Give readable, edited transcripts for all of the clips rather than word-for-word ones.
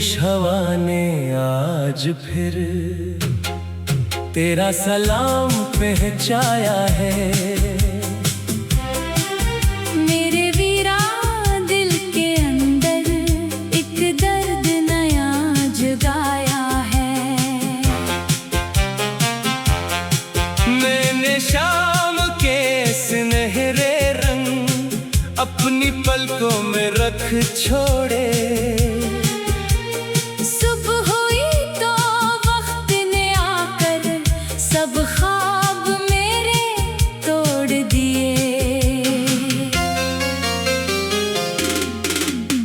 खामोश हवा ने आज फिर तेरा सलाम पहुँचाया है। मेरे वीरा दिल के अंदर एक दर्द नया जगाया है। मैंने शाम के सुनहरे रंग अपनी पलकों में रख छोड़े। सुबह हुई तो वक्त ने आकर सब ख्वाब मेरे तोड़ दिए।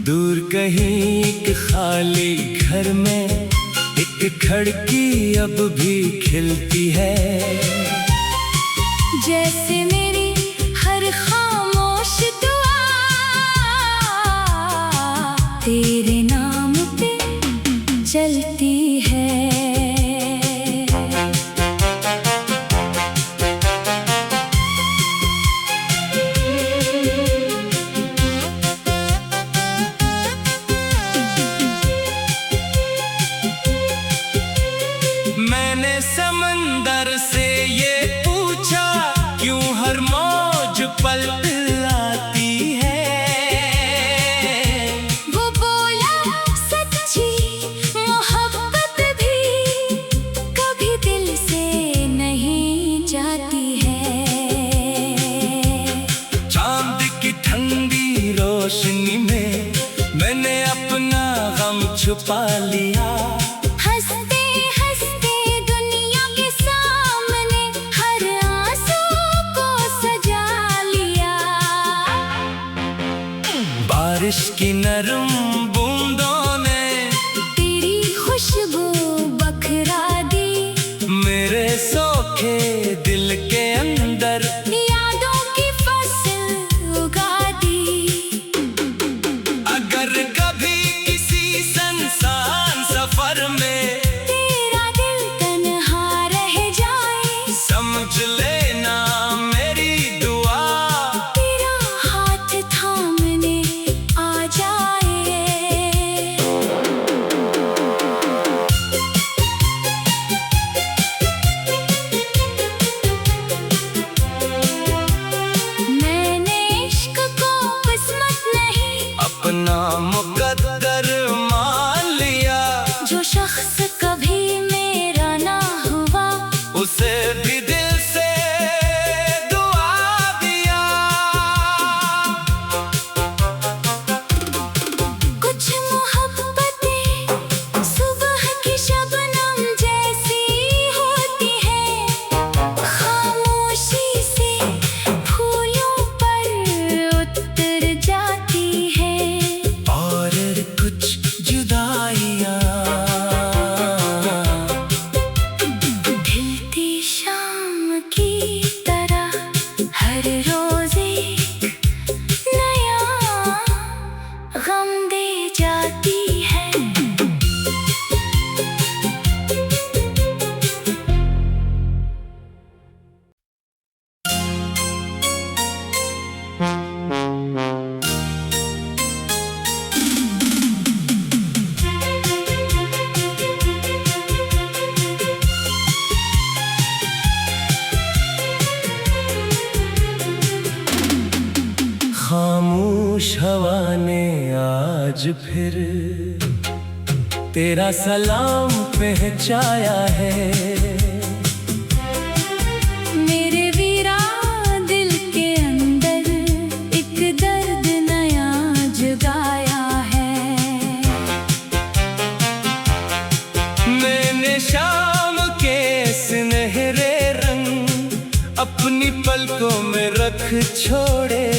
दूर कहीं एक खाली घर में एक खिड़की अब भी खिलती है। जैसे मेरी हर खामोश दुआ तेरे नाम पे चलती है। मैंने समंदर से ये पूछा क्यों हर मौज पलट आती है। वो बोला सच्ची मोहब्बत भी कभी दिल से नहीं जाती है। चांद की ठंडी रोशनी में मैंने अपना गम छुपा लिया। हंसते हंसते दुनिया के सामने हर आंसू को सजा लिया। बारिश की नरम बूंदों ने तेरी खुशबू बखरा दी। मेरे सोखे दिल के अंदर यादों की फसल उगा दी। अगर कभी किसी संसान सफर में तेरा दिल तन्हा रह जाए, समझ लेना मेरी दुआ तेरा हाथ थामने आ जाए। मैंने इश्क को किस्मत नहीं अपना मुकद्दर मान लिया। जो शख्स कभी मेरा ना हुआ उसे भी दिल से दुआ दिया। कुछ मोहब्बतें सुबह की शबनम जैसी होती है। खामोशी से फूलों पर उतर जाती है। और कुछ जुदाइयाँ ढलती शाम की तरह हर रोज एक नया गम दे जाती है। खामोश हवा ने आज फिर तेरा सलाम पहुँचाया है। मेरे वीरा दिल के अंदर एक दर्द नया जगाया है। मैंने शाम के सुनहरे रंग अपनी पलकों में रख छोड़े।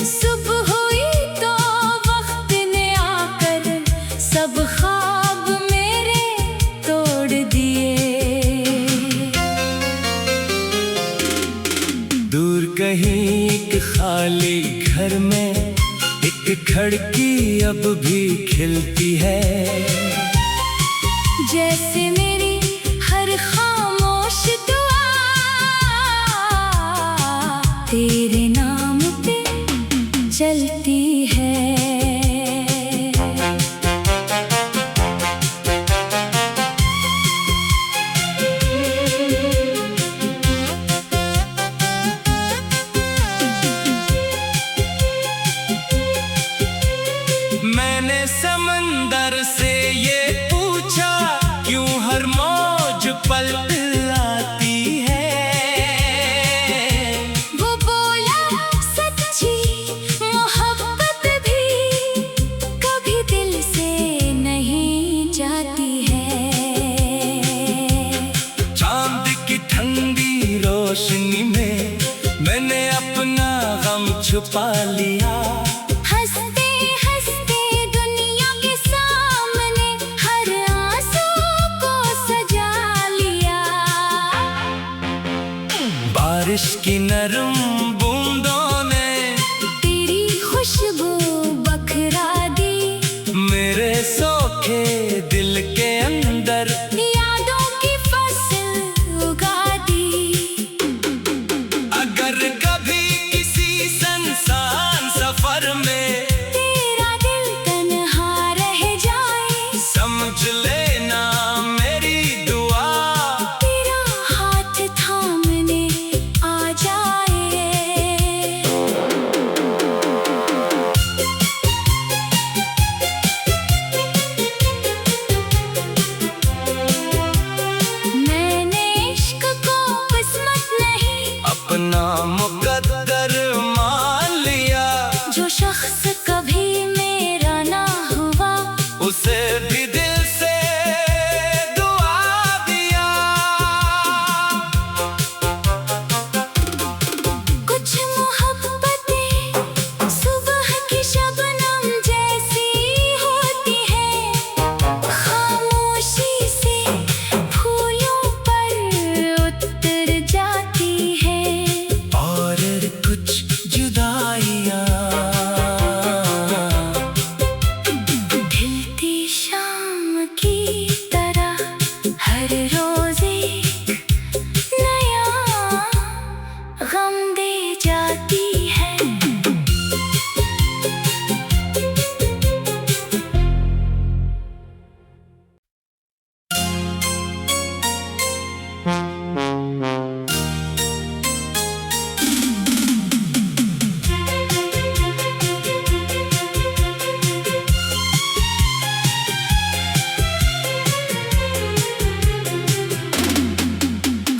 सुबह हुई तो वक्त ने आकर सब ख्वाब मेरे तोड़ दिए। दूर कहीं एक खाली घर में एक खिड़की अब भी खिलती है। जैसे मेरी हर खामोश दुआ तेरे नाम पे चलती है। छुपा लिया। हंसते हंसते दुनिया के सामने हर आंसू को सजा लिया। बारिश की नरम बूंदों ने तेरी खुशबू बखरा दी। मेरे सोखे दिल के अंदर यादों की फसल उगा दी। अगर कभी किसी सुनसान सफर में तेरा दिल तन्हा रह जाए, समझ लेना मेरी दुआ। तेरा हाथ थामने आ जाए। मैंने इश्क को किस्मत नहीं अपना मुकद्दर मान लिया। जो शख्स कभी मेरा ना हुआ, उसे भी दिल से दुआ दिया। कुछ मोहब्बतें सुबह की शबनम जैसी होती है। खामोशी से फूलों पर उतर जाती है। और कुछ जुदाइयाँ ढलती शाम की तरह हर रोज एक नया गम दे जाती है।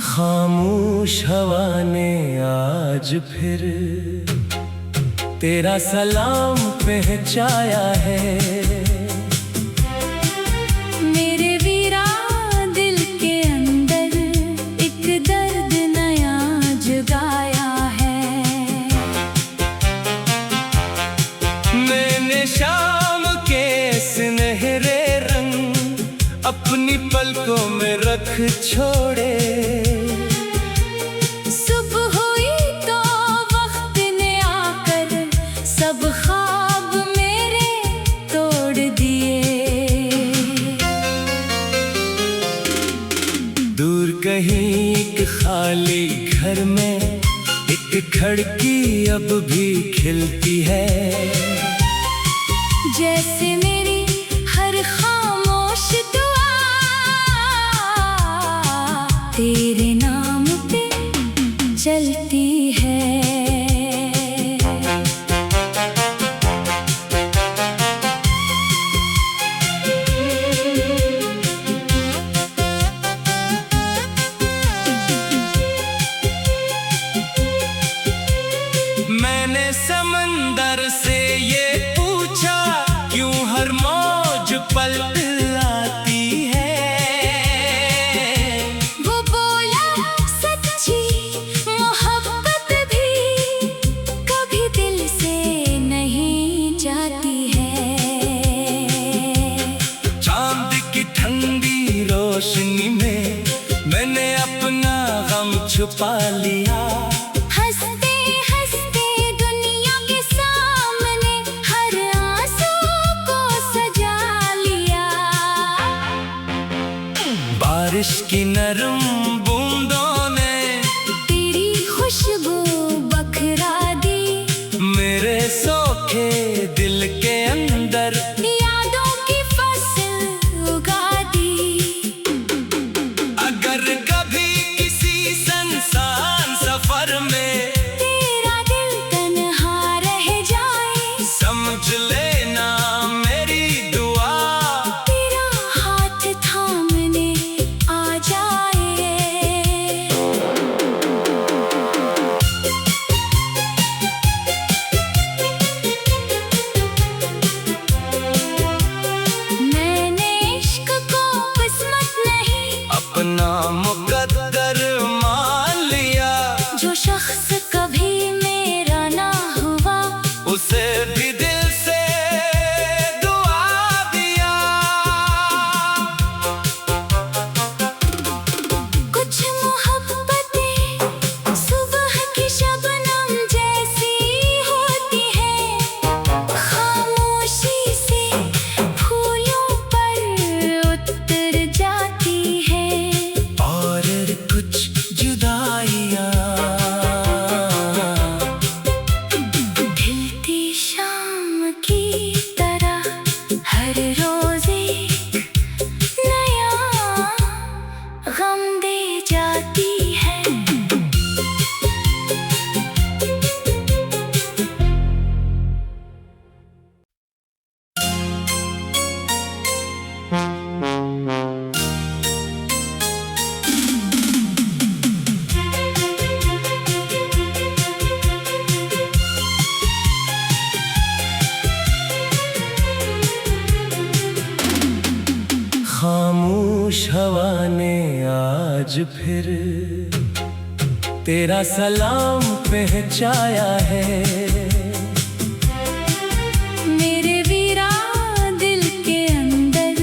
खामोश हवा ने आज फिर तेरा सलाम पहुँचाया है। मेरे वीरा दिल के अंदर एक दर्द नया जगाया है। मैंने शाम के सुनहरे रंग अपनी पलकों में रख छोड़े। सुबह हुई तो वक्त ने आकर सब ख्वाब मेरे तोड़ दिए। दूर कहीं एक खाली घर में एक खिड़की अब भी खिलती है। जैसे मेरी हर खामोश दुआ तेरे नाम पे चलती है। मैंने समंदर से ये पूछा क्यों हर मौज पलट आती है। वो बोला सच्ची मोहब्बत भी कभी दिल से नहीं जाती है। चांद की ठंडी रोशनी में मैंने अपना गम छुपा लिया। हंसते हंसते दुनिया के सामने हर आंसू को सजा लिया। बारिश की नरम बूंदों ने तेरी खुशबू बखरा दी। मेरे सोखे दिल के अंदर यादों की फसल उगा दी। अगर कभी किसी सुनसान सफर में तेरा दिल तन्हा रह जाए, समझ लेना मेरी दुआ। तेरा हाथ थामने आ जाए। आज फिर तेरा सलाम पहुंचाया है। मेरे वीरा दिल के अंदर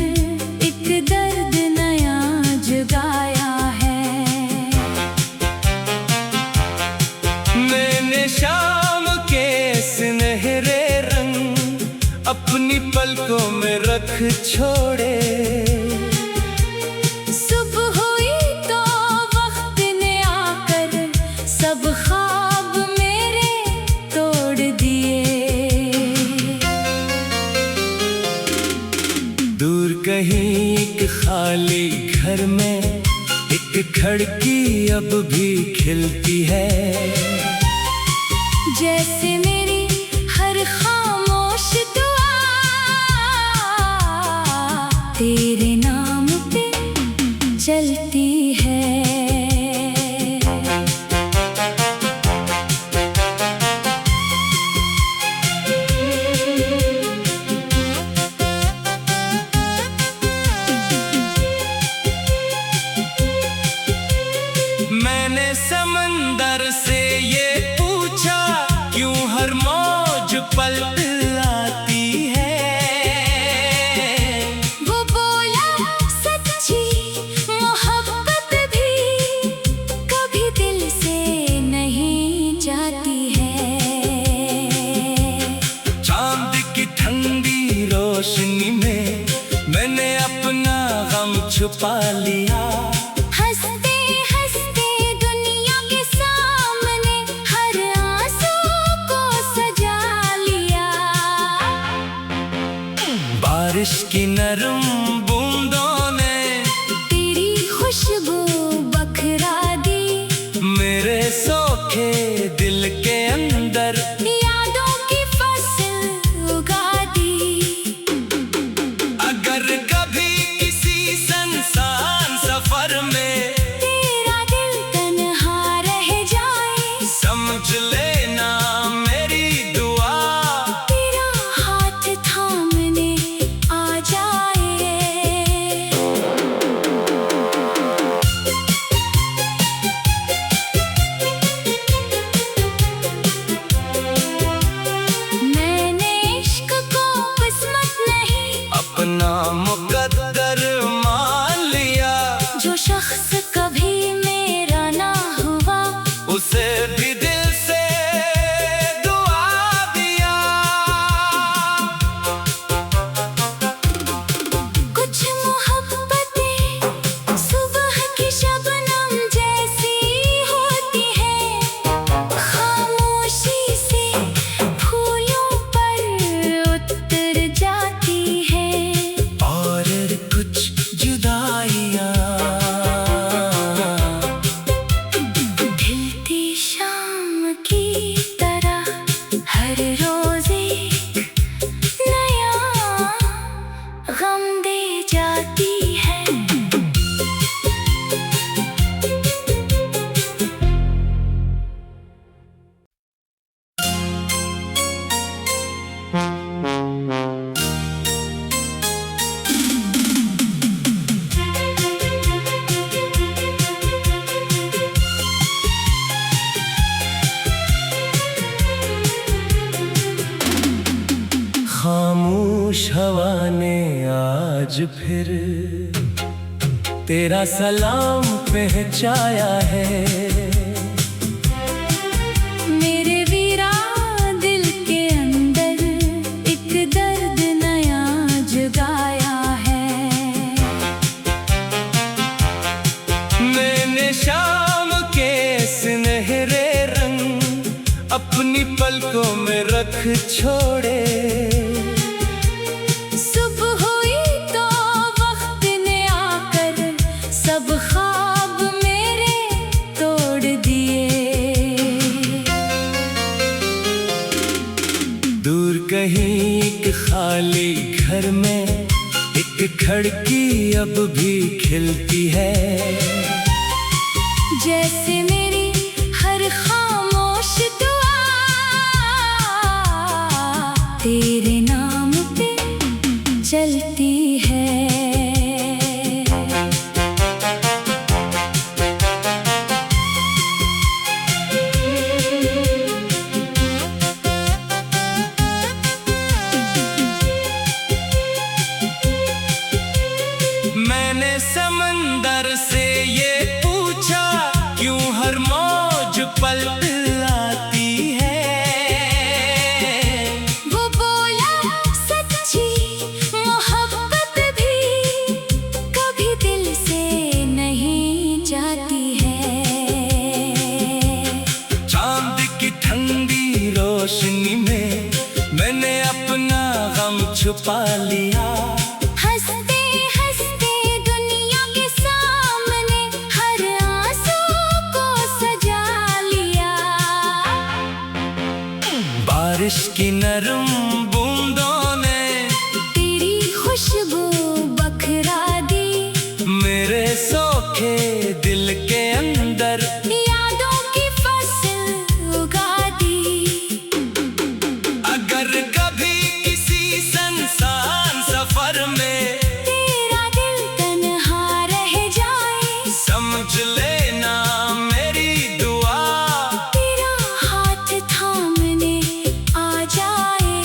एक दर्द नया जगाया है। मैंने शाम के सुनहरे रंग अपनी पलकों में रख छोड़े। सुबह हुई तो वक्त ने आकर सब ख्वाब मेरे तोड़ दिए। दूर कहीं एक खाली घर में एक खिड़की अब भी खिलती है। जैसे मेरी हर खामोश दुआ तेरे नाम पे चलती है। मैंने समंदर से ये पूछा क्यों हर मौज पलट आती है। वो बोला सच्ची मोहब्बत भी कभी दिल से नहीं जाती है। चांद की ठंडी रोशनी में मैंने अपना गम छुपा लिया। हंसते हंसते दुनिया के सामने हर आंसू को सजा लिया। बारिश की नरम बूंदों ने तेरी खुशबू बखरा दी। मेरे सोखे दिल के अंदर यादों की फसल उगा दी। अगर कभी किसी संसान सफर में तेरा दिल तन्हा रह जाए, समझ लेना मेरी दुआ तेरा हाथ थामने आ जाए। मैंने इश्क को किस्मत नहीं अपना मुकद्दर मान लिया। जो शख्स कभी मेरा ना हुआ उसे भी दिल से दुआ दिया। कुछ मोहब्बतें सुबह की शबनम जैसी होती है। खामोशी से फूलों पर उतर जाती है। और कुछ जुदाइयाँ ढलती शाम की तरह हर रोज एक नया गम दे जाती है। खामोश हवा ने आज फिर तेरा सलाम पहुंचाया है। मेरे वीरा दिल के अंदर एक दर्द नया जगाया है। मैंने शाम के सुनहरे रंग अपनी पलकों में रख छोड़े। सुबह हुई तो वक्त ने आकर सब ख्वाब मेरे तोड़ दिए। दूर कहीं एक खाली घर में एक खिड़की अब भी खिलती है। जैसे मेरी हर खामोश दुआ तेरे नाम पे चलती है। छुपा लिया। हंसते हंसते दुनिया के सामने हर आंसू को सजा लिया। बारिश की नरम बूंदों ने तेरी खुशबू बखरा दी। मेरे सोखे दिल के अंदर यादों की फसल उगा दी। अगर कभी किसी सुनसान सफर में तेरा दिल तन्हा रह जाए, समझ लेना मेरी दुआ। तेरा हाथ थामने आ जाए।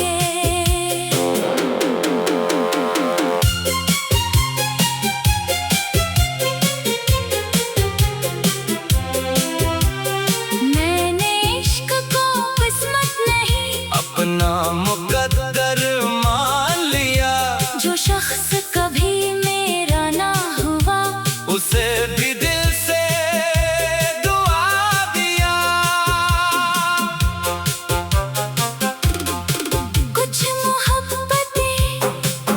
मैंने इश्क को किस्मत नहीं अपना मुकद्दर मान लिया। जो शख्स कभी मेरा ना हुआ, उसे भी दिल से दुआ दिया। कुछ मोहब्बतें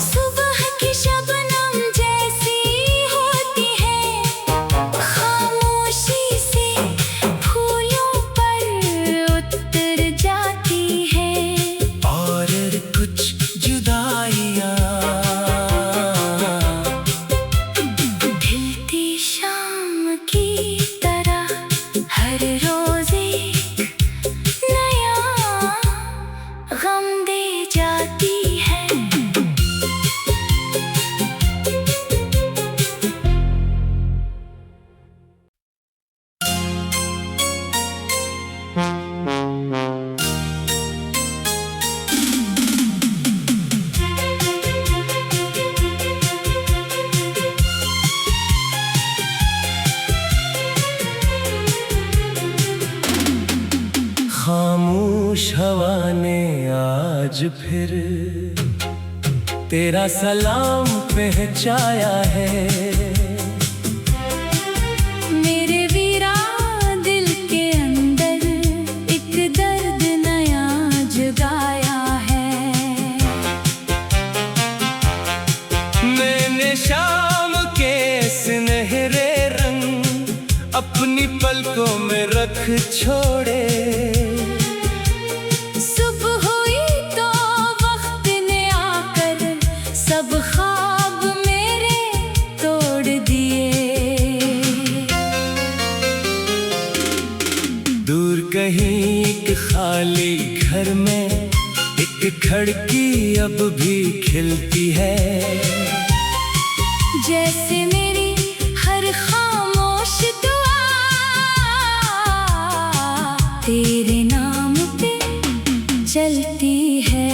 सुबह की शबनम जैसी होती है। खामोशी से फूलों पर उतर जाती है। और कुछ जुदाइयाँ ढलती शाम की तरह हर रोज एक नया गम दे जाती है। खामोश हवा ने आज फिर तेरा सलाम पहुँचाया है। मेरे वीरा दिल के अंदर एक दर्द नया जगाया है। मैंने शाम के सुनहरे रंग अपनी पलकों में रख छोड़े। सुबह हुई तो वक्त ने आकर सब ख्वाब मेरे तोड़ दिए। दूर कहीं एक खाली घर में एक खिड़की अब भी खिलती है। जैसे मेरी हर खामोश दुआ तेरे नाम पे चलती है।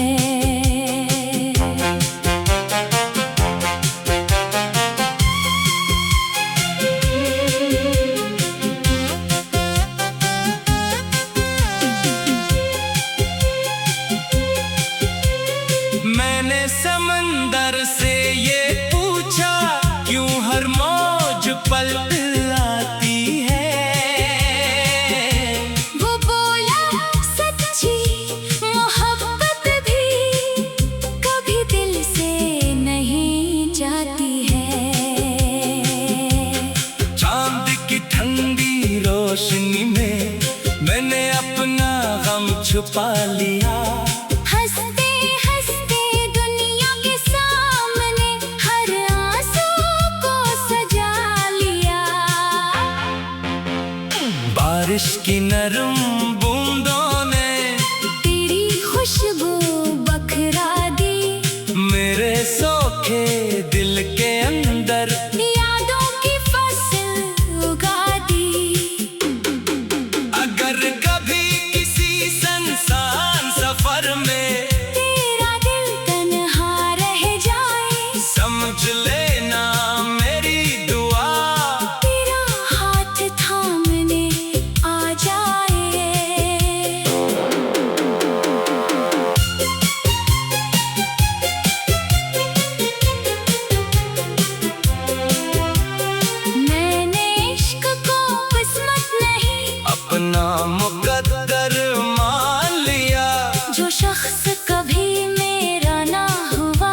मैंने समंदर से ये पूछा क्यों हर मौज पलट आती है। वो बोला सच्ची मोहब्बत भी कभी दिल से नहीं जाती है। चांद की ठंडी रोशनी में मैंने अपना गम छुपा लिया। हंसते हंसते दुनिया के सामने हर आंसू को सजा लिया। बारिश की नरम बूंदों ने तेरी खुशबू बखरा दी। मेरे सोखे दिल के अंदर यादों की फसल उगा दी। अगर कभी किसी सुनसान सफर में तेरा दिल तन्हा रह जाए, समझ लेना मेरी दुआ। तेरा हाथ थामने आ जाए। मैंने इश्क को किस्मत नहीं अपना मुकद्दर मान लिया। जो शख्स कभी मेरा ना हुआ,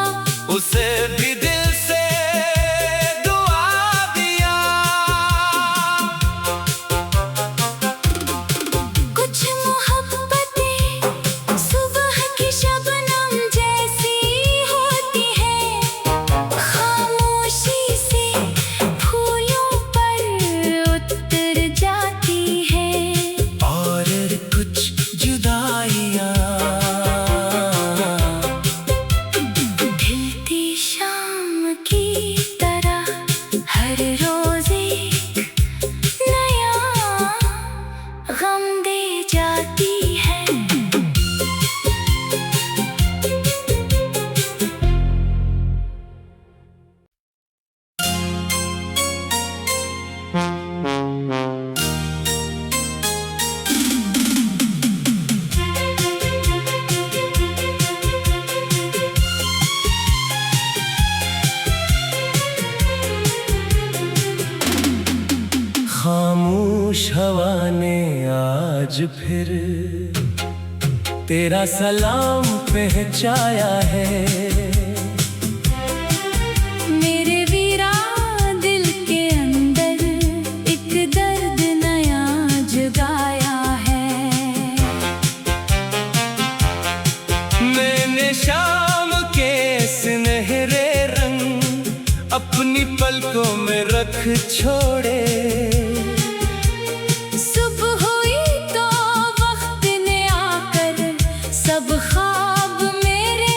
फिर तेरा सलाम पहुंचाया है। मेरे वीरा दिल के अंदर एक दर्द नया जगाया है। मैंने शाम के सुनहरे रंग अपनी पलकों में रख छोड़े। सुबह हुई तो वक्त ने आकर सब ख्वाब मेरे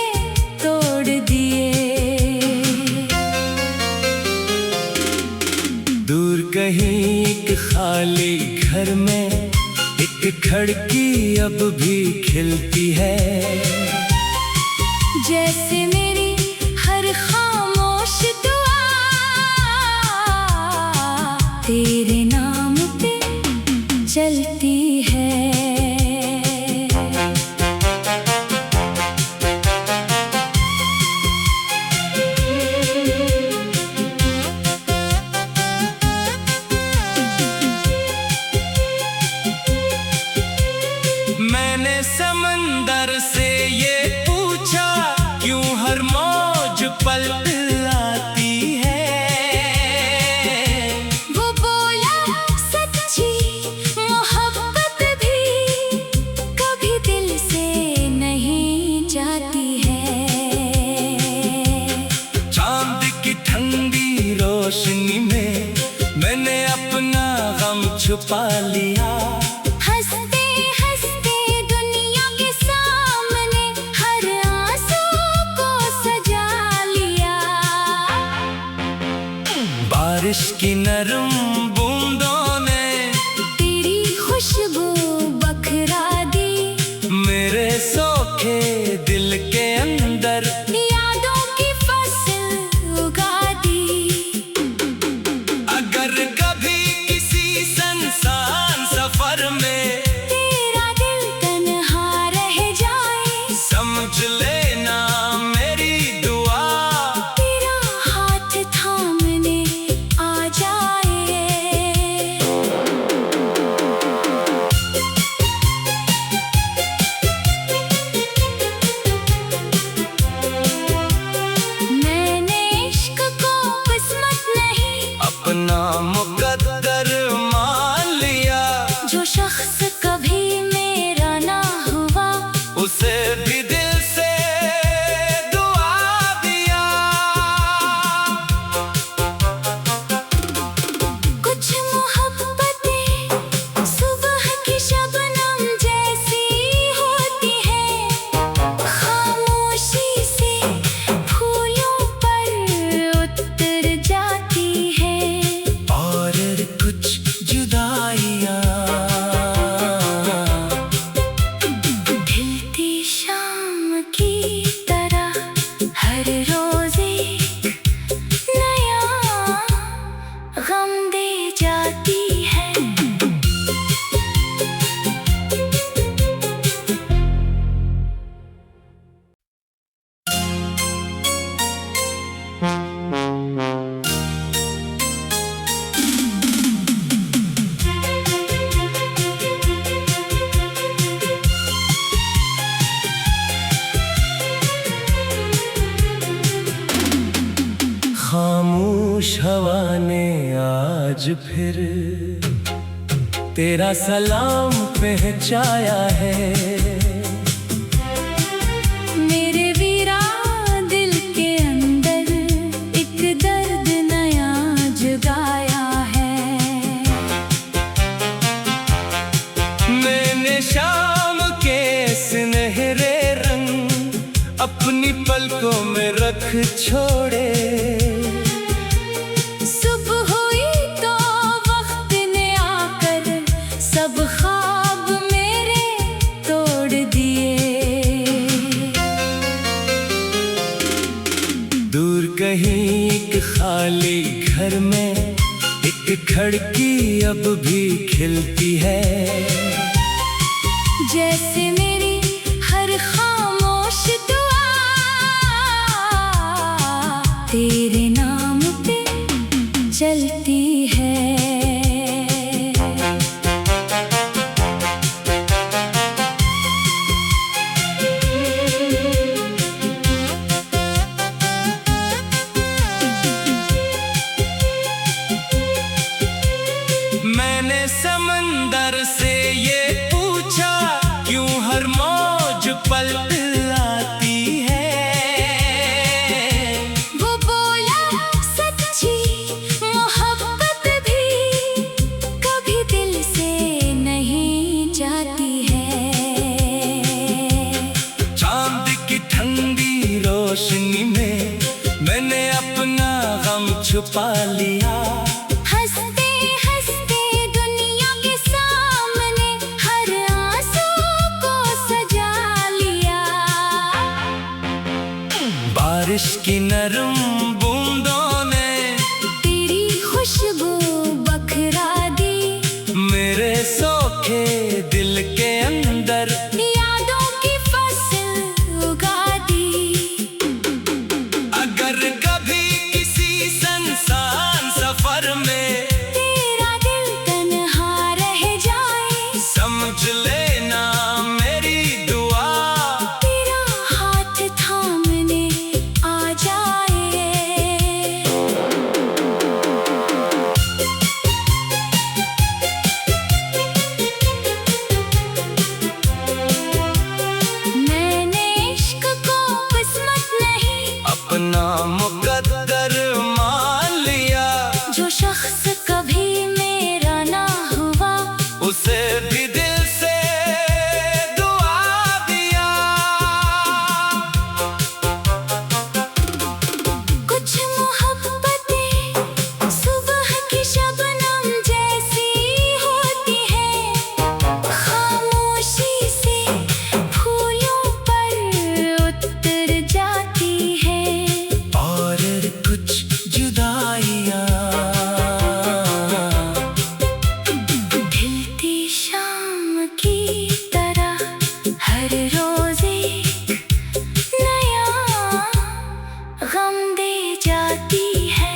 तोड़ दिए। दूर कहीं एक खाली घर में एक खिड़की अब भी खिलती है। जैसे मेरी हर खामोश दुआ तेरे नाम पे चलती है। मैंने समंदर से ये पूछा क्यों हर मौज पलट आती है। वो बोला सच्ची मोहब्बत भी कभी दिल से नहीं जाती है। चांद की ठंडी रोशनी में मैंने अपना गम छुपा लिया। हंसते हंसते दुनिया के सामने हर आंसू को सजा लिया। बारिश की नरम बूंदों ने तेरी खुशबू बखरा दी। मेरे सोखे दिल के अंदर यादों की फसल उगा दी। अगर कभी किसी सुनसान सफर में तेरा दिल तन्हा रह जाए, समझ लेना मेरी दुआ तेरा हाथ थामने आ जाए। मैंने इश्क को किस्मत नहीं अपना मुकद्दर मान लिया। जो शख्स कभी मेरा ना हुआ उसे भी दिल से दुआ दिया। कुछ मोहब्बतें सुबह की शबनम जैसी होती है। खामोशी से फूलों पर उतर जाती है। और कुछ जुदाइयाँ ढलती शाम की तरह हर रोज एक नया गम दे जाती है। खामोश हवा ने आज फिर तेरा सलाम पहुंचाया है। मेरे वीरा दिल के अंदर एक दर्द नया जगाया है। मैंने शाम के सुनहरे रंग अपनी पलकों में रख छोड़े। सुबह हुई तो वक्त ने आकर सब ख्वाब मेरे तोड़ दिए। दूर कहीं एक खाली घर में एक खिड़की अब भी खिलती है। जैसे मेरी हर खामोश दुआ तेरे नाम पे चलती है। पलट आती है। वो बोला सच्ची मोहब्बत भी कभी दिल से नहीं जाती है। चांद की ठंडी रोशनी में मैंने अपना गम छुपा लिया। हंसते हंसते दुनिया के सामने हर आंसू को सजा लिया। बारिश की नरम बूंदों ने तेरी खुशबू बखरा दी। मेरे सोखे दिल के अंदर यादों की फसल उगा दी। अगर कभी किसी सुनसान सफर में तेरा दिल तन्हा रह जाए, समझ लेना मेरी दुआ तेरा हाथ थामने आ जाए। मैंने इश्क को किस्मत नहीं अपना मुकद्दर मान लिया। जो शख्स कभी मेरा ना हुआ, उसे भी दिल से दुआ दिया। कुछ मोहब्बतें सुबह की शबनम जैसी होती है। खामोशी से फूलों पर उतर जाती है। और कुछ जुदाइयाँ ढलती शाम की तरह हर रोज एक नया गम दे जाती है।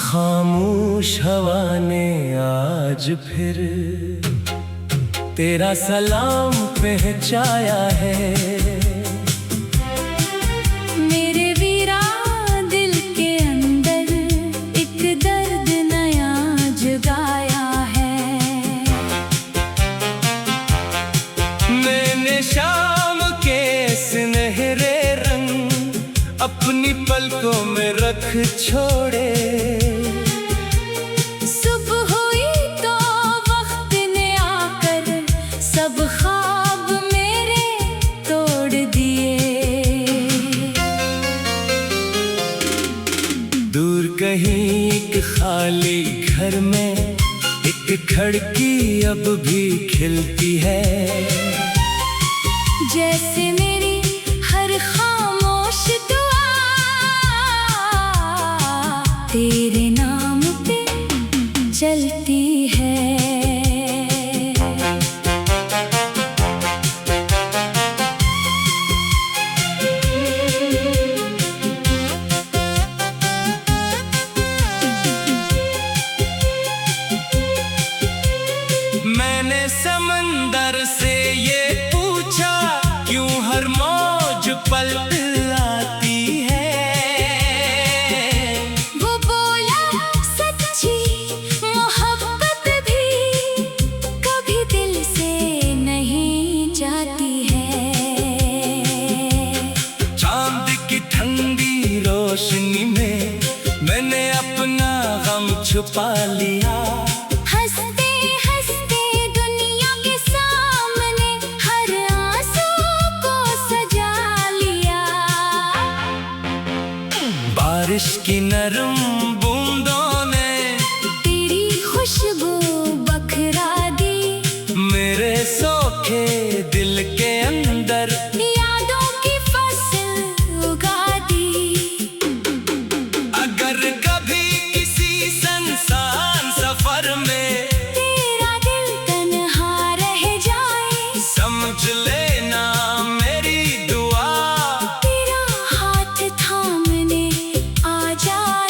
खामोश हवा ने आज फिर तेरा सलाम पहुँचाया है। मेरे वीरा दिल के अंदर एक दर्द नया जगाया है। मैंने शाम के सुनहरे रंग अपनी पलकों में रख छोड़े। सुबह हुई तो वक्त ने आकर सब ख्वाब मेरे तोड़ दिए। दूर कहीं एक खाली घर में एक खिड़की अब भी खिलती है। जैसे मेरी हर खामोश दुआ तेरे नाम पे चलती है। मैंने समंदर से ये पूछा क्यों हर मौज पलट आती है। वो बोला सच्ची मोहब्बत भी कभी दिल से नहीं जाती है। चांद की ठंडी रोशनी में मैंने अपना गम छुपा लिया। हंसते हंसते दुनिया के सामने हर आंसू को सजा लिया। बारिश की नरम बूंदों ने तेरी खुशबू बखरा दी। मेरे सोखे दिल के अंदर यादों की फसल उगा दी। अगर कभी किसी सुनसान सफर में तेरा दिल तन्हा रह जाए, समझ लेना मेरी दुआ तेरा हाथ थामने आ जाए।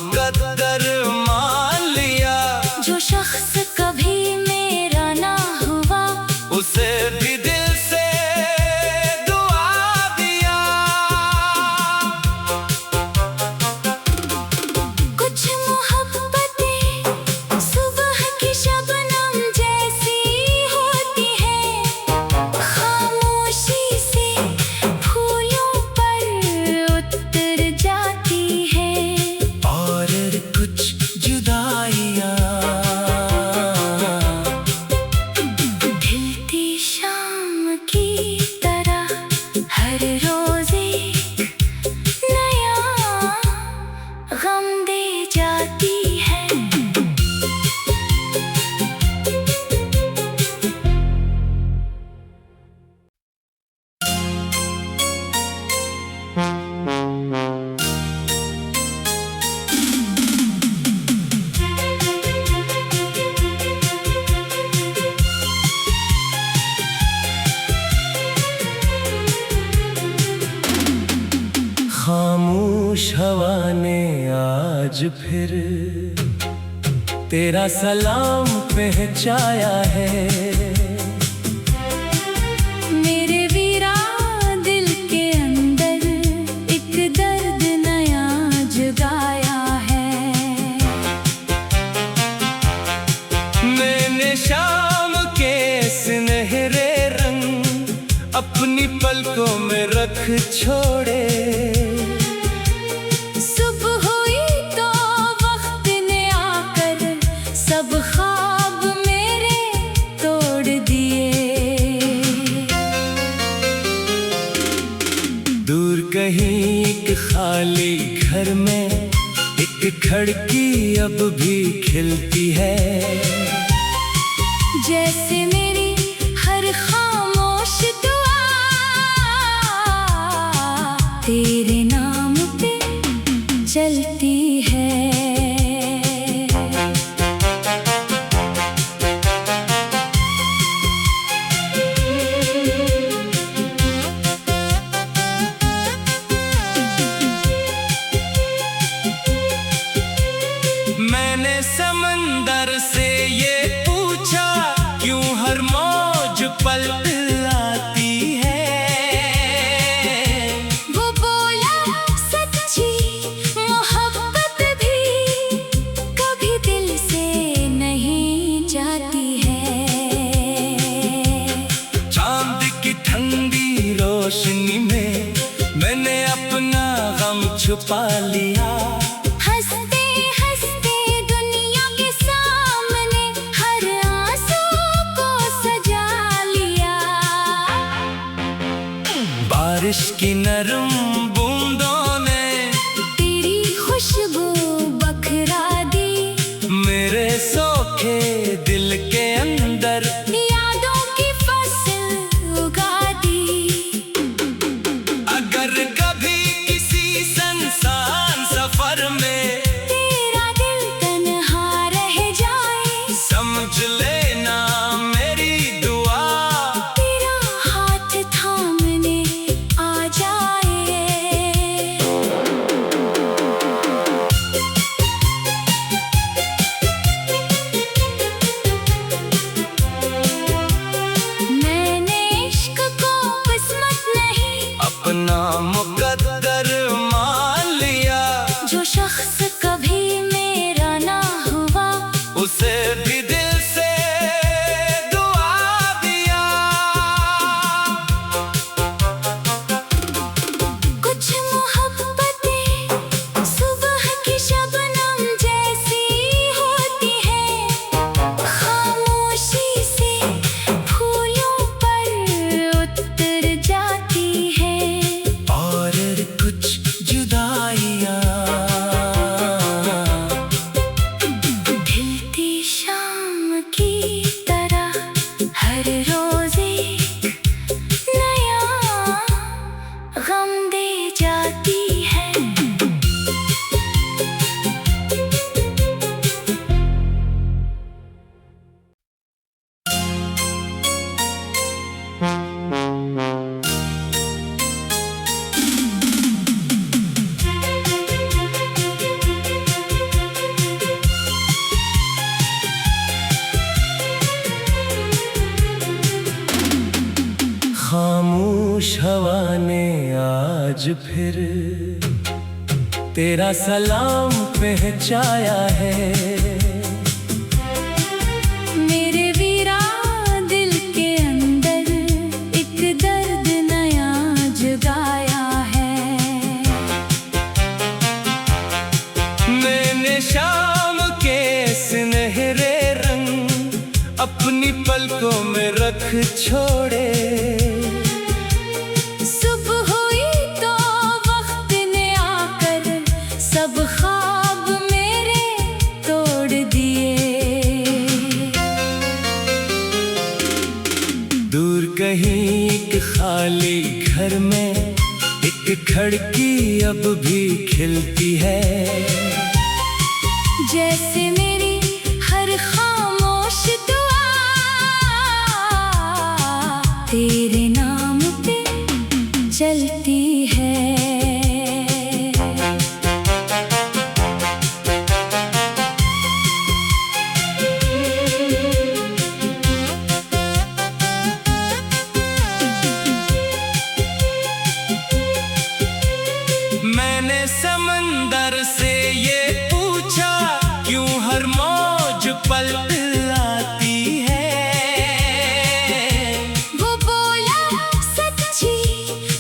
मुकद्दर मान लिया। जो शख्स कभी मेरा ना हुआ, उसे भी दिल से दुआ दिया। कुछ मोहब्बतें सुबह की शबनम जैसी होती है, खामोशी से फूलों पर उतर जाती है। और कुछ जुदाइयाँ ढलती शाम की तरह हर रोज एक नया गम दे जाती है। खामोश हवा ने आज फिर तेरा सलाम पहुँचाया है। मेरे वीरा दिल के अंदर एक दर्द नया जगाया है। मैंने शाम के सुनहरे रंग अपनी पलकों में रख छोड़े। सुबह हुई तो वक्त ने आकर सब ख्वाब मेरे तोड़ दिए। दूर कहीं एक खाली घर में एक खिड़की अब भी खिलती है। जैसे मेरी हर खामोश दुआ तेरे नाम पे चलती है। मैंने समंदर से ये पूछा, क्यों हर मौज पलटाती है। वो बोला सच्ची मोहब्बत भी कभी दिल से नहीं जाती है। चांद की ठंडी रोशनी में मैंने अपना गम छुपा लिया। हंसते हंसते दुनिया के सामने हर आंसू को सजा लिया। बारिश की नरम बूंदों ने तेरी खुशबू बखरा दी। मेरे सोखे दिल के अंदर यादों की फसल उगा दी। अगर कभी किसी सुनसान सफर में तेरा दिल तन्हा रह जाए, समझ लेना मेरी दुआ तेरा हाथ थामने आ जाए। फिर तेरा सलाम पहुंचाया है। मेरे वीरा दिल के अंदर एक दर्द नया जगाया है। मैंने शाम के सुनहरे रंग अपनी पलकों में रख छोड़े। सुबह हुई तो वक्त ने आकर सब ख्वाब मेरे तोड़ दिए। दूर कहीं एक खाली घर में एक खिड़की अब भी खिलती है। जैसे मेरी हर खामोश दुआ तेरे नाम पे चलती है। मैंने समंदर से ये पूछा क्यों हर मौज पलट आती है। वो बोला सच्ची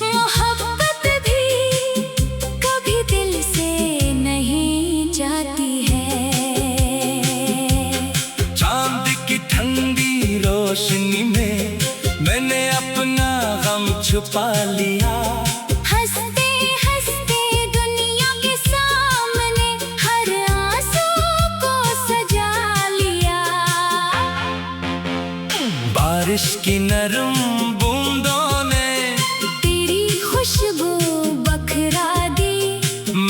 मोहब्बत भी कभी दिल से नहीं जाती है। चांद की ठंडी रोशनी में मैंने अपना गम छुपा लिया। हंसते हंसते दुनिया के सामने हर आंसू को सजा लिया। बारिश की नरम बूंदों ने तेरी खुशबू बखरा दी।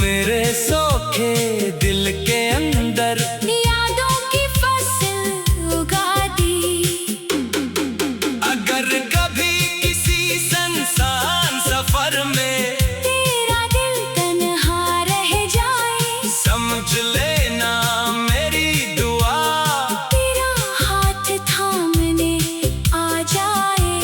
मेरे सोखे दिल के अंदर यादों की फसल उगा दी। अगर कभी किसी सुनसान सफर में तेरा दिल तन्हा रह जाए, समझ लेना मेरी दुआ तेरा हाथ थामने आ जाए।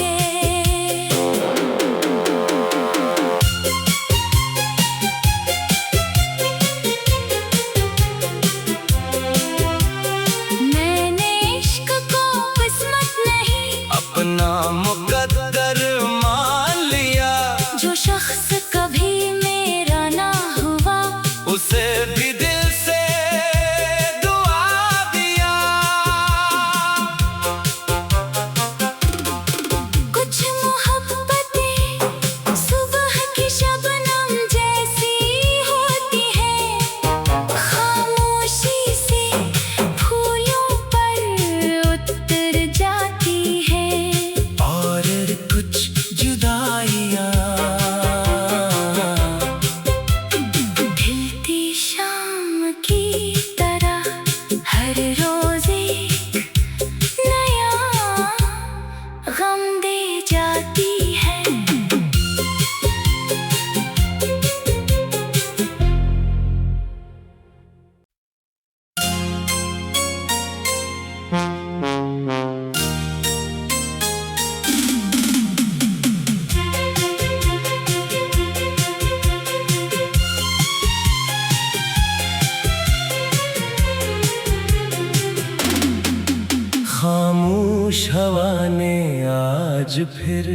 मैंने इश्क को किस्मत नहीं अपना मुकद्दर मान लिया। जो शख्स कभी मेरा ना हुआ उसे भी दिल से दुआ दिया। कुछ मोहब्बतें सुबह की शबनम जैसी होती है। खामोशी से फूलों पर उतर जाती है। और कुछ जुदाइयाँ ढलती शाम की तरह हर रोज एक नया गम दे जाती है। खामोश हवा ने आज फिर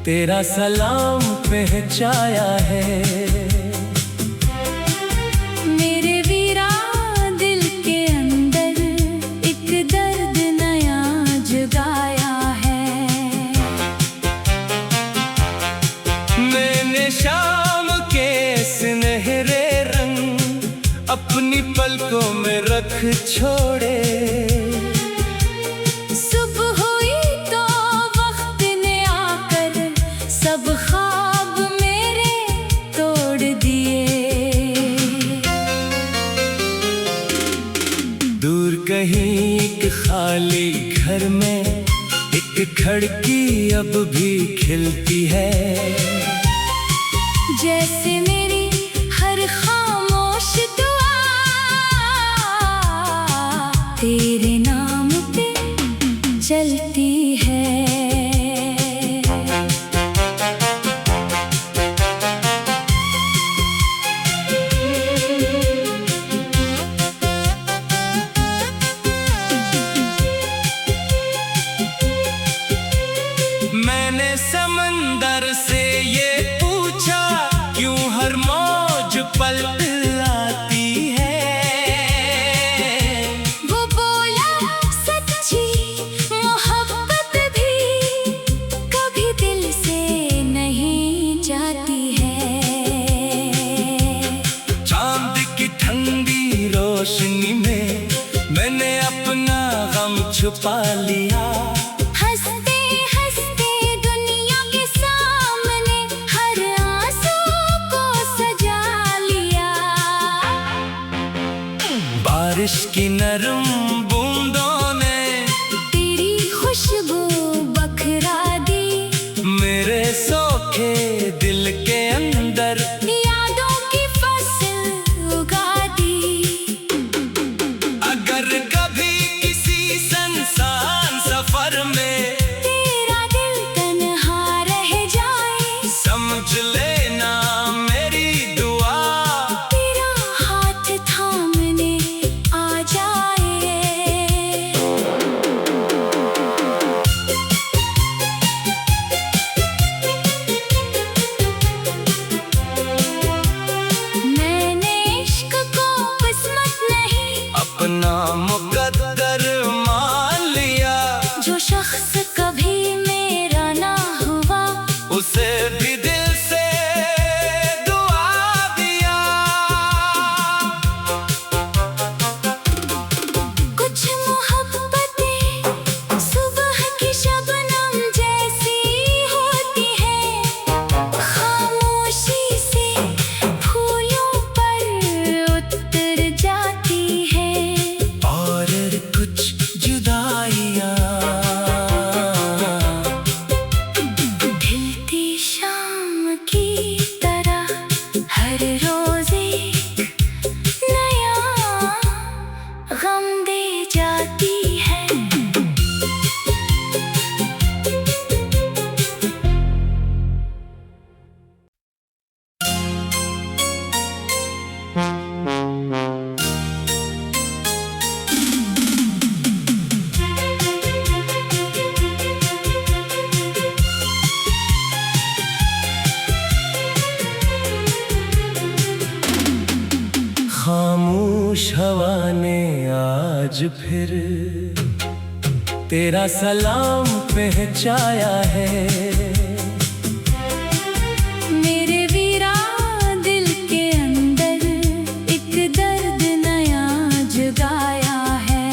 तेरा सलाम पहुंचाया है। मेरे वीरा दिल के अंदर एक दर्द नया जगाया है। मैंने शाम के सुनहरे रंग अपनी पलकों में रख छोड़े। सुबह हुई तो वक्त ने आकर सब ख्वाब मेरे तोड़ दिए। दूर कहीं एक खाली घर में एक खिड़की अब भी खिलती है। जैसे मेरी हर खामोश दुआ तेरे नाम पे चलती है। ठंडी रोशनी में मैंने अपना गम छुपा लिया। हंसते हंसते दुनिया के सामने हर आंसू को सजा लिया। बारिश की नरम बूंदों ने तेरी खुशबू बखरा दी। मेरे सोखे दिल के अंदर यादों की फसल उगा दी। अगर कभी किसी सुनसान सफर में तेरा दिल तन्हा रह जाए, समझ लेना मेरी दुआ तेरा हाथ थामने आ जाए। मैंने इश्क को किस्मत नहीं अपना मुकद्दर मान लिया। जो शख्स कभी मेरा ना हुआ, उसे भी दिल से दुआ दिया। कुछ मोहब्बतें सुबह की शबनम जैसी होती है, खामोशी से फूलों पर उतर जाती है। और कुछ जुदाइयाँ ढलती शाम की तरह हर रोज एक नया गम दे जाती है। खामोश हवा ने आज फिर तेरा सलाम पहुँचाया है। मेरे वीरा दिल के अंदर एक दर्द नया जगाया है।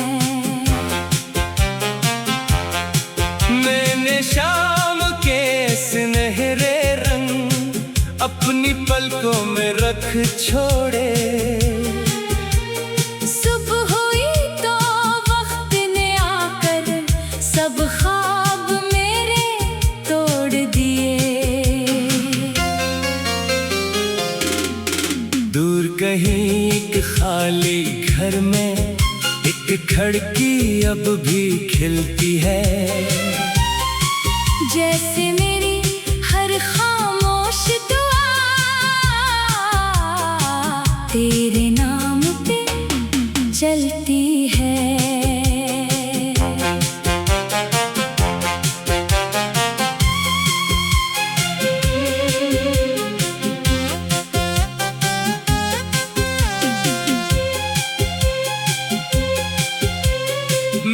मैंने शाम के सुनहरे रंग अपनी पलकों में रख छोड़े। सुबह हुई तो वक्त ने आकर सब ख्वाब मेरे तोड़ दिए। दूर कहीं एक खाली घर में एक खिड़की अब भी खिलती है। जैसे मेरी हर खामोश दुआ तेरे नाम पे चलती है।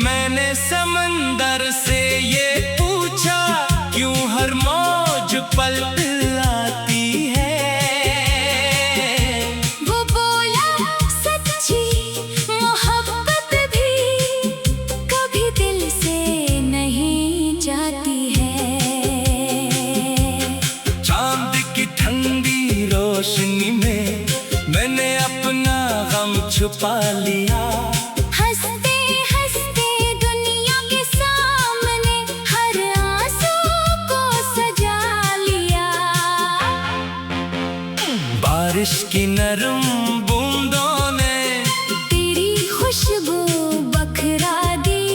मैंने समंदर से ये पूछा क्यों हर मौज पलट आती है। वो बोला सच्ची मोहब्बत भी कभी दिल से नहीं जाती है। चांद की ठंडी रोशनी में मैंने अपना गम छुपा लिया। हंसते हंसते दुनिया के सामने हर आंसू को सजा लिया। बारिश की नरम बूंदों ने तेरी खुशबू बखरा दी।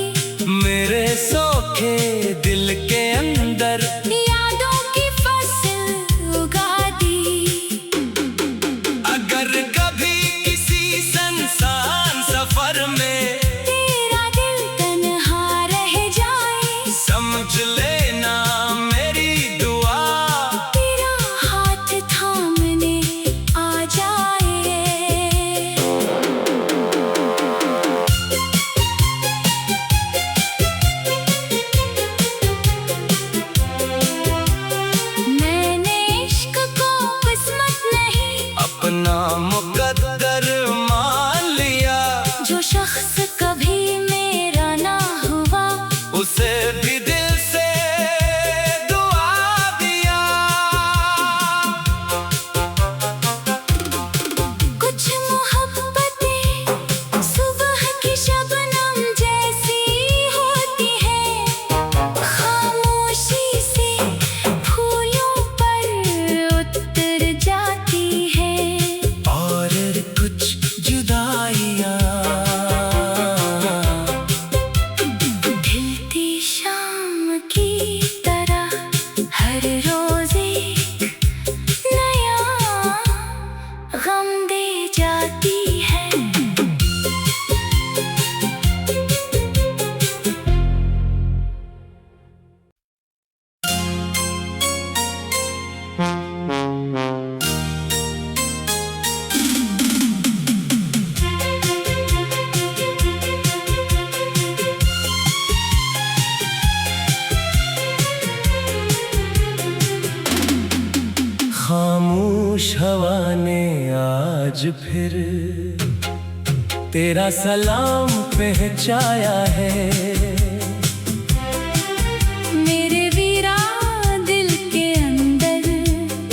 मेरे सोखे दिल के अंदर यादों की फसल उगा दी। अगर कभी किसी सुनसान सफर में तेरा दिल तन्हा रह जाए, समझ लेना मेरी दुआ तेरा हाथ थामने आ जाए। फिर तेरा सलाम पहुंचाया है। मेरे वीरा दिल के अंदर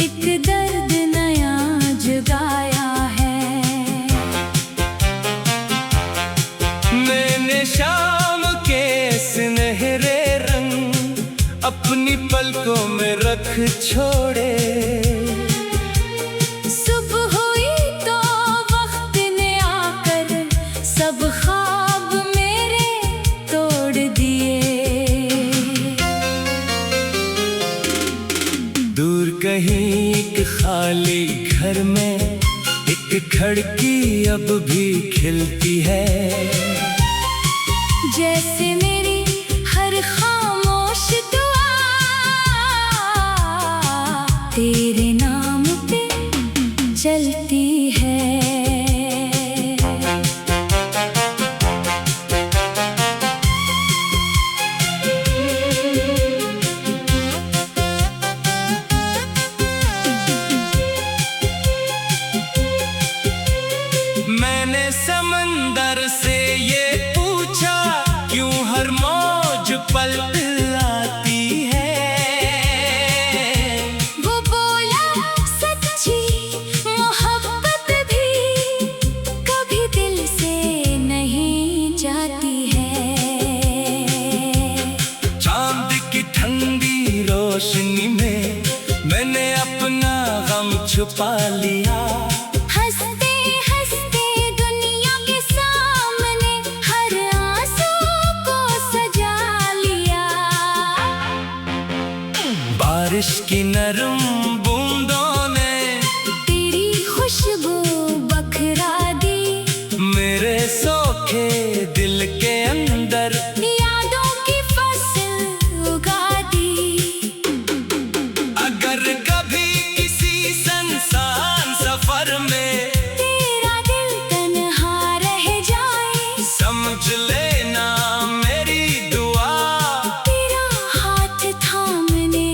एक दर्द नया जगाया है। मैंने शाम के सुनहरे रंग अपनी पलकों में रख छोड़े। सुबह हुई तो वक्त ने आकर सब ख्वाब मेरे तोड़ दिए। दूर कहीं एक खाली घर में एक खिड़की अब भी खिलती है। जैसे मेरी हर खामोश दुआ तेरे नाम पे चलती है। मैंने समंदर से ये पूछा क्यों हर मौज पलट आती है। वो बोला सच्ची मोहब्बत भी कभी दिल से नहीं जाती है। चांद की ठंडी रोशनी में मैंने अपना गम छुपा लिया। हंसते हंसते दुनिया के सामने हर आंसू को सजा लिया। बारिश की नरम बूंदों ने तेरी खुशबू बखरा दी। मेरे सोखे दिल के अंदर यादों की फसल उगा दी। अगर कभी किसी सुनसान सफर में तेरा दिल तन्हा रह जाए, समझ लेना मेरी दुआ तेरा हाथ थामने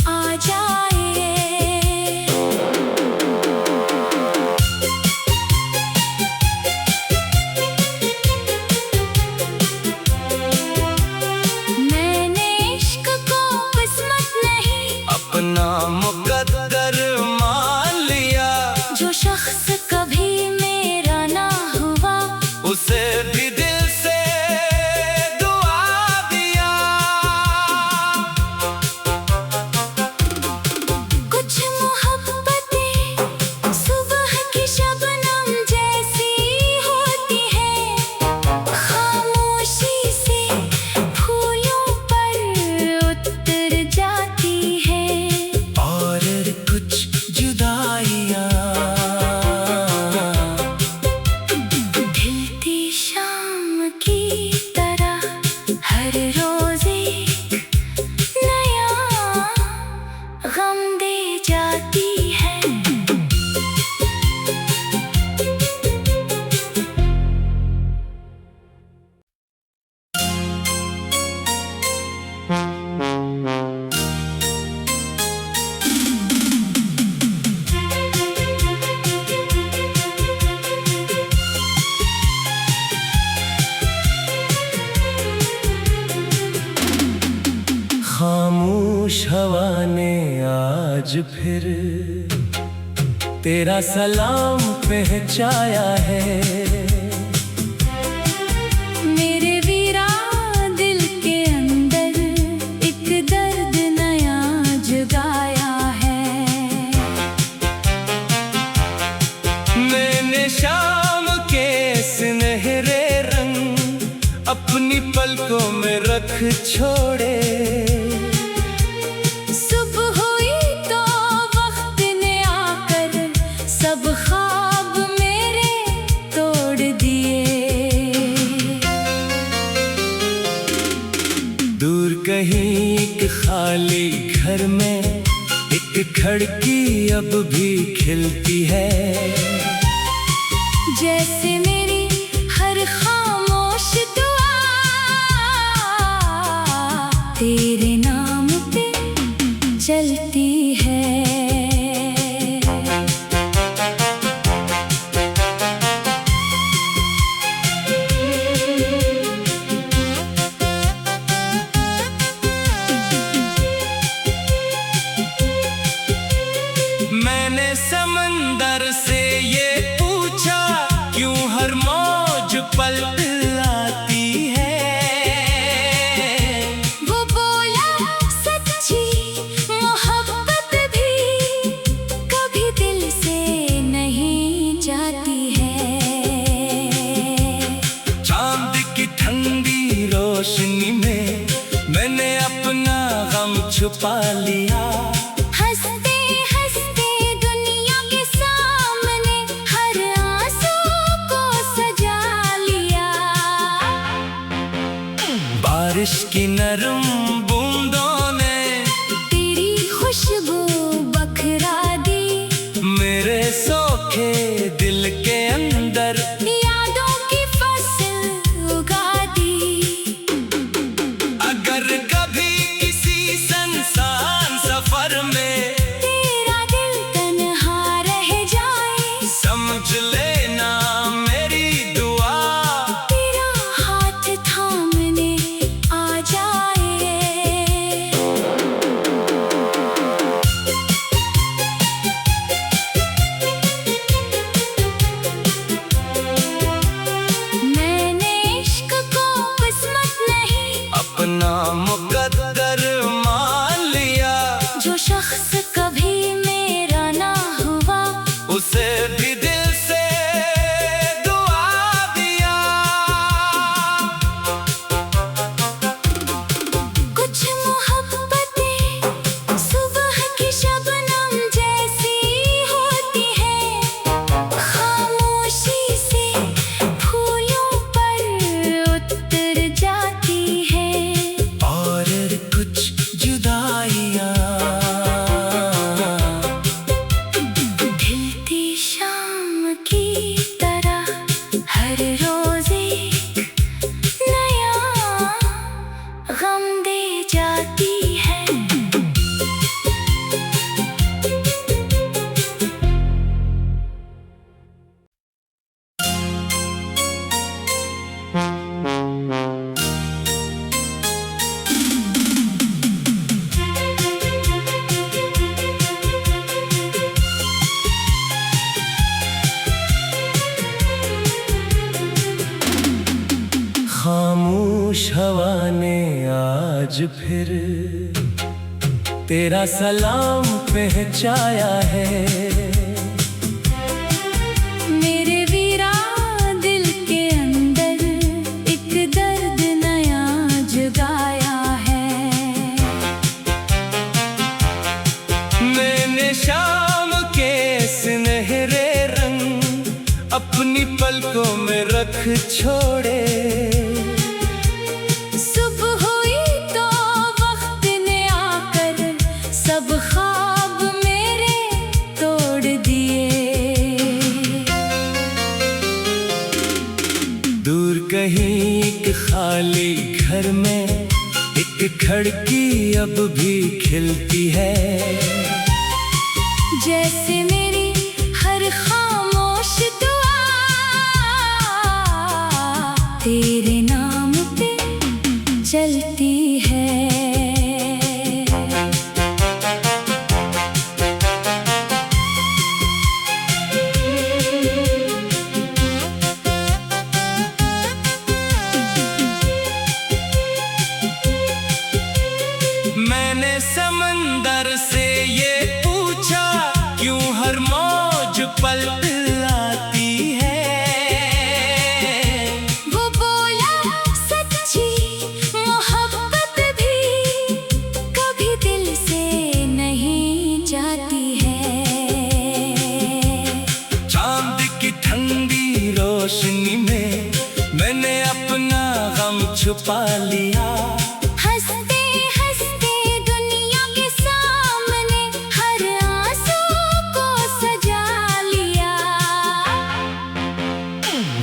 आ जाए। मैंने इश्क को किस्मत नहीं अपना मुकद्दर मान लिया। जो शख्स कभी मेरा ना हुआ उसे भी दिल से दुआ दिया। कुछ मोहब्बतें सुबह की शबनम जैसी होती है। खामोशी से फूलों पर उतर जाती है। और कुछ जुदाइयाँ ढलती शाम की तरह हर रोज एक नया गम दे जाती है। खामोश हवा ने आज फिर तेरा सलाम पहुंचाया है। मेरे वीरा दिल के अंदर एक दर्द नया जगाया है। मैंने शाम के सुनहरे रंग अपनी पलकों में रख छोड़े। सुबह हुई तो वक्त ने आकर सब ख्वाब मेरे तोड़ दिए। दूर कहीं एक खाली घर में एक खिड़की अब भी खिलती है। जैसे मेरी हर खामोश दुआ तेरे नाम पे चलती है। पल आती है। वो बोला सच्ची मोहब्बत भी कभी दिल से नहीं जाती है। चांद की ठंडी रोशनी में मैंने अपना गम छुपा लिया। हंसते हंसते दुनिया के सामने हर आंसू को सजा लिया। बारिश की नरम बूंदों ने तेरी खुशबू बखरा दी। मेरे सोखे दिल के अंदर यादों की फसल उगा दी। अगर कभी किसी सुनसान सफर में तेरा दिल तन्हा रह जाए, समझ लेना मेरी दुआ। तेरा हाथ थामने आ जाए। मैंने इश्क को किस्मत नहीं अपना मुकद्दर मान लिया। जो शख्स कभी मेरा ना हुआ, उसे भी दिल से दुआ दिया। कुछ मोहब्बतें सुबह की शबनम जैसी होती है। खामोशी से फूलों पर उतर जाती है। और कुछ जुदाइयाँ ढलती शाम की तरह हर रोज एक नया गम दे जाती है। खामोश हवा ने आज फिर तेरा सलाम पहुँचाया है। मेरे वीरा दिल के अंदर एक दर्द नया जगाया है। मैंने शाम के सुनहरे रंग अपनी पलकों में रख छोड़े। सुबह हुई तो वक्त ने आकर सब ख्वाब मेरे तोड़ दिए। दूर कहीं एक खाली घर में एक खिड़की अब भी खिलती है। जैसे मेरी हर खामोश दुआ तेरे नाम पे चलती है। मैंने समंदर से ये पूछा क्यों हर मौज पल आती है। वो बोला सच्ची मोहब्बत भी कभी दिल से नहीं जाती है। चांद की ठंडी रोशनी में मैंने अपना गम छुपा लिया। हंसते हंसते दुनिया के सामने हर आंसू को सजा लिया।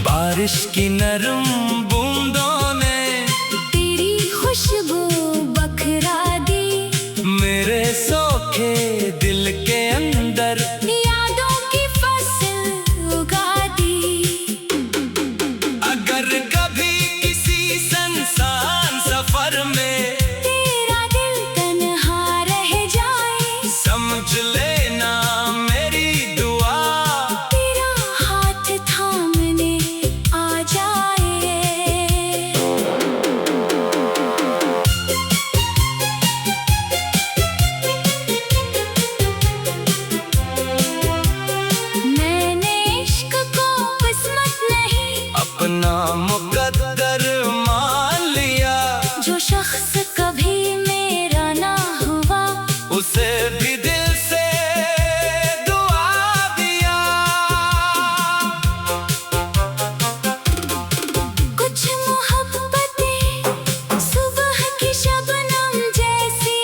बारिश की नरम बूंदों ने तेरी खुशबू बखरा दी। मेरे सोखे दिल के अंदर यादों की फसल उगा दी। अगर कभी किसी सुनसान सफर में तेरा दिल तन्हा रह जाए, समझ लेना मेरी दुआ। तेरा हाथ थामने आ जाए। मुकद्दर मान लिया। जो शख्स कभी मेरा ना हुआ, उसे भी दिल से दुआ दिया। कुछ मोहब्बतें सुबह की शबनम जैसी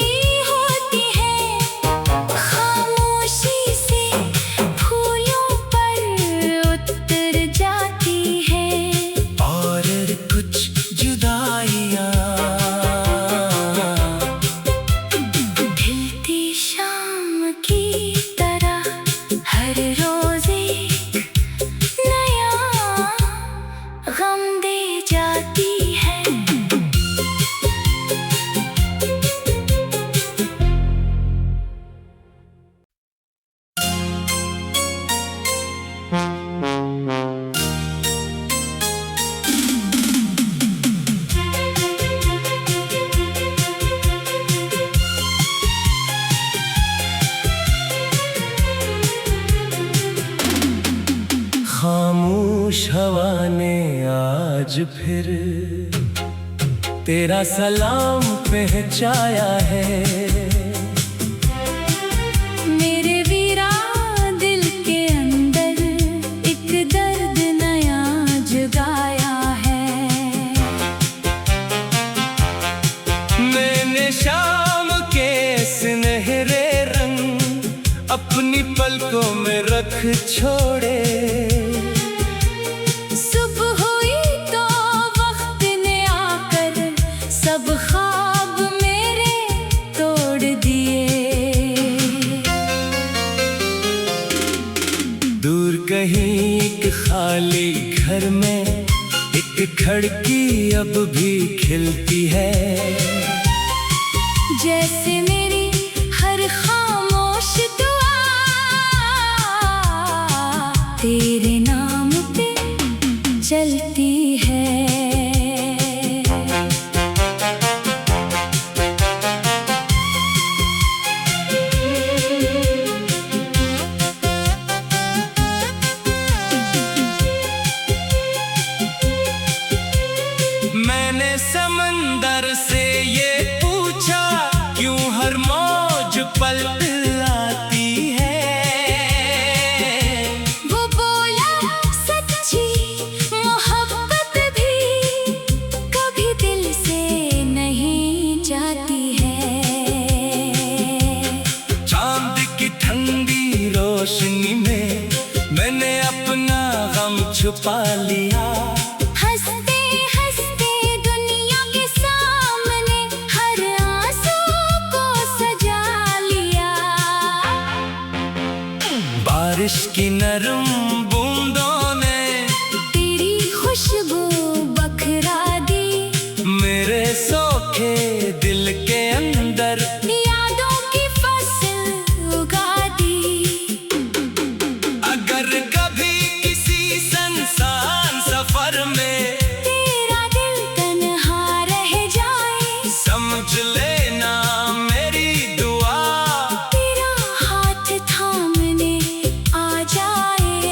होती है, खामोशी से फूलों पर उतर जाती है। और कुछ जुदाइयाँ ढलती शाम की तरह हर रोज एक नया गम दे जाती है। खामोश हवा ने आज फिर तेरा सलाम पहुँचाया है। मेरे वीरा दिल के अंदर एक दर्द नया जगाया है। मैंने शाम के सुनहरे रंग अपनी पलकों में रख छोड़े। सुबह हुई तो वक्त ने आकर सब ख्वाब मेरे तोड़ दिए। दूर कहीं एक खाली घर में एक खिड़की अब भी खिलती है। जैसे मेरी हर खामोश दुआ तेरे नाम पे चलती है। मैंने समंदर से ये पूछा, क्यों हर मौज पलट आती है। वो बोला सच्ची मोहब्बत भी कभी दिल से नहीं जाती है। चांद की ठंडी रोशनी में मैंने अपना गम छुपा लिया। हंसते हंसते दुनिया के सामने हर आंसू को सजा लिया। बारिश की नरम बूंदों ने तेरी खुशबू बखरा दी। मेरे सोखे दिल के अंदर यादों की फसल उगा दी। अगर कभी किसी सुनसान सफर में तेरा दिल तन्हा रह जाए, समझ लेना मेरी दुआ। तेरा हाथ थामने आ जाए।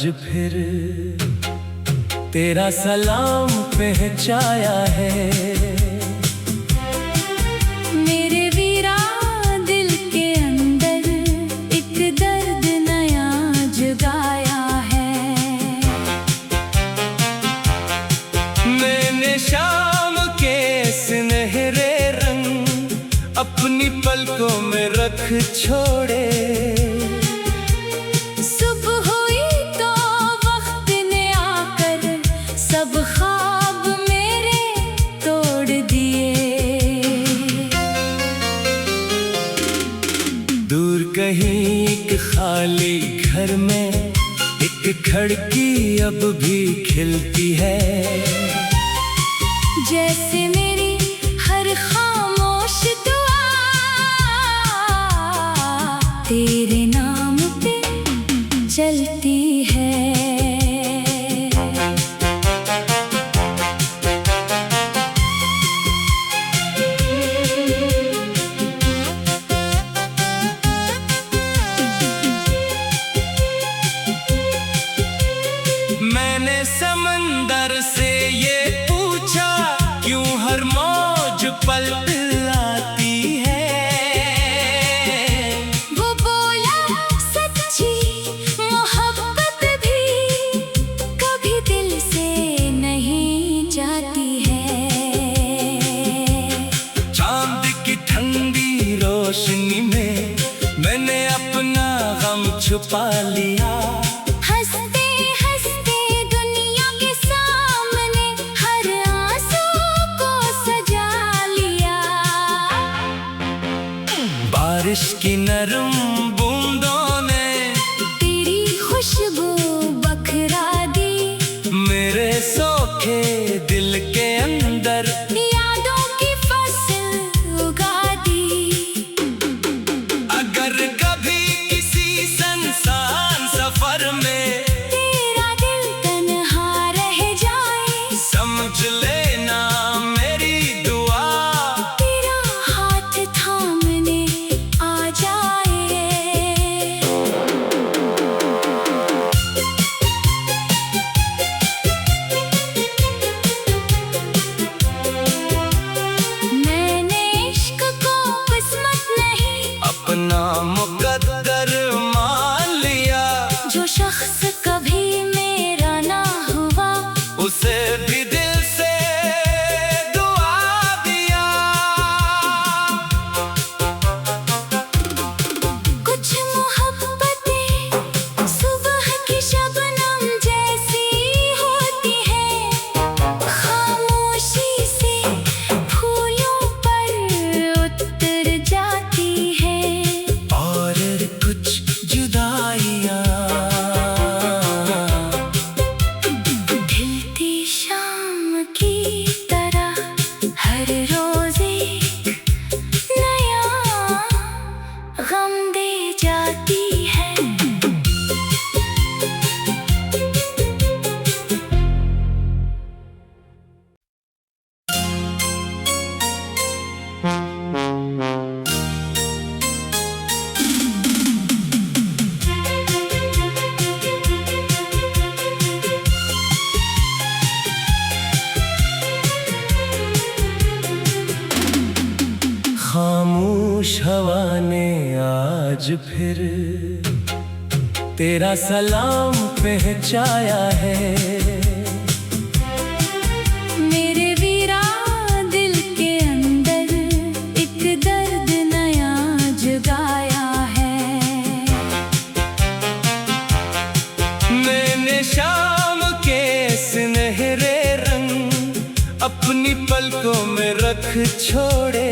आज फिर तेरा सलाम पहुंचाया है। मेरे वीरा दिल के अंदर एक दर्द नया जगाया है। मैंने शाम के सुनहरे रंग अपनी पलकों में रख छोड़े। सुबह हुई तो वक्त ने आकर सब ख्वाब मेरे तोड़ दिए। दूर कहीं एक खाली घर में एक खिड़की अब भी खिलती है। जैसे मेरी हर खामोश दुआ तेरे नाम पे चलती है। मैंने समंदर से ये पूछा क्यों हर मौज पलट आती है। वो बोला सच्ची मोहब्बत भी कभी दिल से नहीं जाती है। चांद की ठंडी रोशनी में मैंने अपना गम छुपा लिया। हंसते हंसते दुनिया के सामने हर आंसू को सजा लिया। बारिश की नरम बूंदों ने तेरी खुशबू बखरा दी। मेरे सोखे दिल के अंदर यादों की फसल उगा दी। अगर कभी किसी सुनसान सफर में तेरा दिल तन्हा रह जाए, समझ लेना मेरी दुआ तेरा हाथ थामने आ जाए। मैंने इश्क को किस्मत नहीं अपना मुकद्दर मान लिया। जो शख्स कभी मेरा ना हुआ उसे भी दिल से दुआ दिया। कुछ मोहब्बतें सुबह की शबनम जैसी होती है। खामोशी से फूलों पर उतर जाती है। और कुछ जुदाइयाँ ढलती शाम की तरह हर रोज एक नया गम दे जाती है। खामोश हवा ने आज फिर तेरा सलाम पहुंचाया है। मेरे वीरा दिल के अंदर एक दर्द नया जगाया है। मैंने शाम के सुनहरे रंग अपनी पलकों में रख छोड़े।